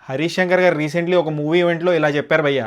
హరీష్ శంకర్ గారు రీసెంట్లీ ఒక మూవీ ఈవెంట్లో ఇలా చెప్పారు భయ్య.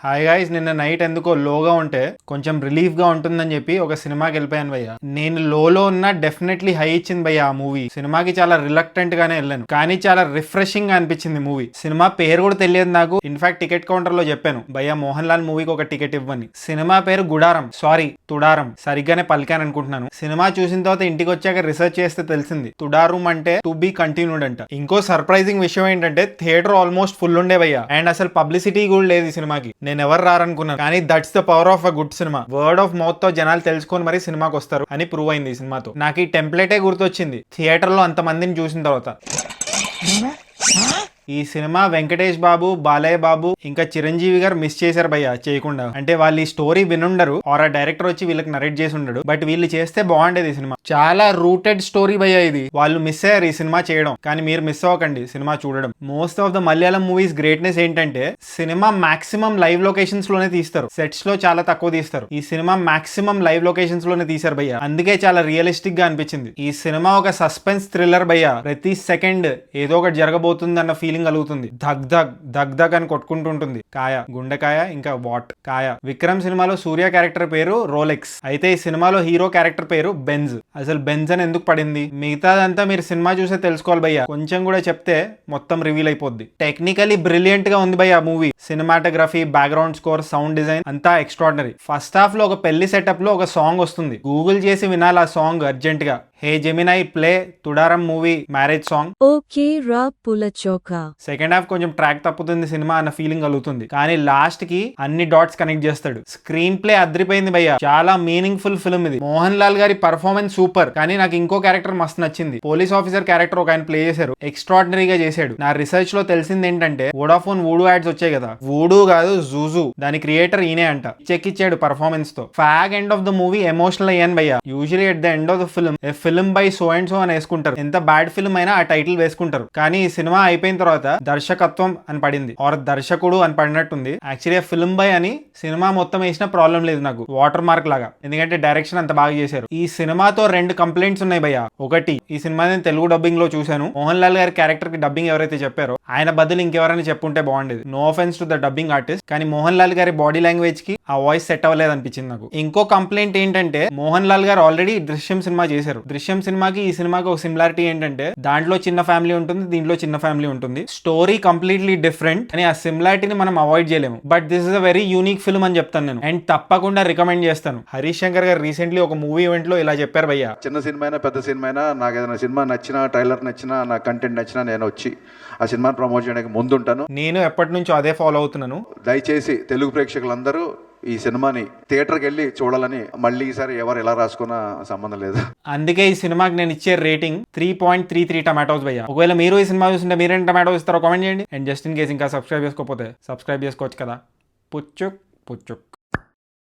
హాయ్ గాయ్స్, నిన్న నైట్ ఎందుకో లోగా ఉంటే కొంచెం రిలీఫ్ గా ఉంటుందని చెప్పి ఒక సినిమాకి వెళ్ళిపోయాను భయ్య. నేను లోలో ఉన్న డెఫినెట్లీ హై ఇచ్చింది భయ్య ఆ మూవీ. సినిమాకి చాలా రిలక్టెంట్ గానే వెళ్ళాను, కానీ చాలా రిఫ్రెషింగ్ గా అనిపించింది మూవీ. సినిమా పేరు కూడా తెలియదు నాకు. ఇన్ఫాక్ట్ టికెట్ కౌంటర్ లో చెప్పాను, భయ్య మోహన్ లాల్ మూవీకి ఒక టికెట్ ఇవ్వని. సినిమా పేరు గుడారం, సారీ తుడారం, సరిగ్గానే పలికాను అనుకుంటున్నాను. సినిమా చూసిన తర్వాత ఇంటికి వచ్చాక రీసెర్చ్ చేస్తే తెలిసింది తుడారం అంటే టు బి కంటిన్యూడ్ అంట. ఇంకో సర్ప్రైజింగ్ విషయం ఏంటంటే థియేటర్ ఆల్మోస్ట్ ఫుల్ ఉండే భయ్య, అండ్ అసలు పబ్లిసిటీ కూడా లేదు ఈ సినిమాకి. నేను ఎవరు రారనుకున్నాను, కానీ that's the power of a good cinema. Word of mouth తో జనాలు తెలుసుకొని మరి సినిమాకి వస్తారు అని ప్రూవ్ అయింది ఈ సినిమాతో. నాకు ఈ టెంప్లెటే గుర్తొచ్చింది థియేటర్ లో అంతమందిని చూసిన తర్వాత. ఈ సినిమా వెంకటేష్ బాబు, బాలయ్య బాబు ఇంకా చిరంజీవి గారు మిస్ చేశారు భయ్య చేయకుండా. అంటే వాళ్ళు ఈ స్టోరీ వినుండరు, ఆర్ ఆ డైరెక్టర్ వచ్చి వీళ్ళకి నరేట్ చేసి ఉండడు, బట్ వీళ్ళు చేస్తే బాగుండేది ఈ సినిమా. చాలా రూటెడ్ స్టోరీ భయ్య ఇది. వాళ్ళు మిస్ అయ్యారు ఈ సినిమా చేయడం, కానీ మీరు మిస్ అవ్వకండి సినిమా చూడడం. Most of the Malayalam movies greatness ఏంటంటే సినిమా మాక్సిమం లైవ్ లొకేషన్స్ లోనే తీస్తారు, సెట్స్ లో చాలా తక్కువ తీస్తారు. ఈ సినిమా మాక్సిమం లైవ్ లొకేషన్స్ లోనే తీశారు భయ్య, అందుకే చాలా రియలిస్టిక్ గా అనిపించింది. ఈ సినిమా ఒక సస్పెన్స్ థ్రిల్లర్ భయ్య. ప్రతి సెకండ్ ఏదో ఒకటి జరగబోతుంది అన్న ఫీలింగ్ కలుగుతుంది. ధక్ ధక్ ధక్ ధక్ అని కొట్టుకుంటుంటుంది. కాయ, గుండెకాయ, ఇంకా వాట్ కాయ. విక్రమ్ సినిమాలో సూర్య క్యారెక్టర్ పేరు రోలెక్స్, అయితే ఈ సినిమాలో హీరో క్యారెక్టర్ పేరు బెంజ్. అసలు బెంజ్ అని ఎందుకు పడింది మిగతాదంతా మీరు సినిమా చూసే తెలుసుకోవాలి భయ్య. కొంచెం కూడా చెప్తే మొత్తం రివీల్ అయిపోద్ది. టెక్నికలీ బ్రిలియంట్ గా ఉంది భయ్య movie. Cinematography, background score, sound design అంతా ఎక్స్ట్రాడినరీ. ఫస్ట్ హాఫ్ లో ఒక పెళ్లి సెటప్ లో ఒక సాంగ్ వస్తుంది, గూగుల్ చేసి వినాలి ఆ సాంగ్ అర్జెంట్ గా. Hey Gemini play Thudarum movie marriage song. Okay రా పులచోకా. సెకండ్ హాఫ్ కొంచెం ట్రాక్ తప్పుతుంది సినిమా అన్న ఫీలింగ్ కలుగుతుంది, కానీ లాస్ట్ కి అన్ని డాట్స్ కనెక్ట్ చేస్తాడు. స్క్రీన్ ప్లే అద్రిపోయింది భయ్య, చాలా మీనింగ్ఫుల్ ఫిల్మ్ ఇది. మోహన్ లాల్ గారి పర్ఫార్మెన్స్ సూపర్, కానీ నాకు ఇంకో క్యారెక్టర్ మస్తు నచ్చింది. పోలీస్ ఆఫీసర్ క్యారెక్టర్ ఒక ఆయన ప్లే చేశారు, ఎక్స్ట్రాడినరీగా చేశాడు. నా రీసెర్చ్ లో తెలిసింది ఏంటంటే వోడాఫోన్ వూడూ యాడ్స్ వచ్చాయి కదా, వూడూ కాదు జూజు, దాని క్రియేటర్ ఈయనే అంట. చెక్ ఇచ్చాడు పర్ఫార్మెన్స్ తో. Fag end of the movie emotional అయ్యాను భయ్య. Usually at the end of the film film by so and so అని వేసుకుంటారు, ఎంత బ్యాడ్ ఫిల్మ్ అయినా ఆ టైటిల్ వేసుకుంటారు. కానీ ఈ సినిమా అయిపోయిన తర్వాత దర్శకత్వం అని పడింది, ఆర్ దర్శకుడు అని పడినట్టుంది. యాక్చువల్లీ ఫిల్మ్ బై అని సినిమా మొత్తం వేసిన ప్రాబ్లం లేదు నాకు, వాటర్ మార్క్ లాగా, ఎందుకంటే డైరెక్షన్ అంత బాగా చేశారు. ఈ సినిమాతో 2 కంప్లైంట్స్ ఉన్నాయి భయ్య. ఒకటి, ఈ సినిమా నేను తెలుగు డబ్బింగ్ లో చూశాను, మోహన్ లాల్ గారి క్యారెక్టర్ కి డబ్బింగ్ ఎవరైతే చెప్పారో ఆయన బదులు ఇంకెవరైనా చెప్పుంటే బాగుండేది. No offence to the dubbing artist, కానీ మోహన్ లాల్ గారి బాడీ లాంగ్వేజ్ కి ఆ వాయిస్ సెట్ అవ్వలేదు అనిపించింది నాకు. ఇంకో కంప్లైంట్ ఏంటంటే మోహన్ లాల్ గారు ఆల్రెడీ దృశ్యం సినిమా చేశారు. దృశ్యం సినిమాకి ఈ సినిమాకి ఒక సిమిలారిటీ ఏంటంటే దాంట్లో చిన్న ఫ్యామిలీ ఉంటుంది, దీంట్లో చిన్న ఫ్యామిలీ ఉంటుంది. స్టోరీ కంప్లీట్లీ డిఫరెంట్, అని ఆ సిమిలారిటీని మనం అవాయిడ్ చేయలేము. But this is a very unique film అని చెప్తాను నేను, అండ్ తప్పకుండా రికమెండ్ చేస్తాను. హరీష్ శంకర్ గారు రీసెంట్లీ ఒక మూవీ ఈవెంట్ లో ఇలా చెప్పారు భయ్య. చిన్న సినిమా అయినా పెద్ద సినిమా అయినా నాకు ఏదైనా సినిమా నచ్చినా, ట్రైలర్ నచ్చినా, నా కంటెంట్ నచ్చినా నేను వచ్చి ఆ సినిమాని ప్రమోట్ చేయడానికి ముందుంటాను. నేను ఎప్పటి నుంచో అదే ఫాలో అవుతున్నాను. దయచేసి తెలుగు ప్రేక్షకులందరూ ఈ సినిమాని థియేటర్కి వెళ్ళి చూడాలని. మళ్ళీ ఈసారి ఎవరు ఎలా రాసుకున్నా సంబంధం లేదు. అందుకే ఈ సినిమాకి నేను ఇచ్చే రేటింగ్ 3.33 టమాటోస్ భయ్య. ఒకవేళ మీరు ఈ సినిమా చూస్తుంటే మీరేం టమాటోస్ ఇస్తారో కామెంట్ చేయండి. అండ్ జస్ట్ ఇన్ కేస్ ఇంకా సబ్స్క్రైబ్ చేసుకోకపోతే సబ్స్క్రైబ్ చేసుకోవచ్చు కదా. పుచ్చుక్ పుచ్చుక్.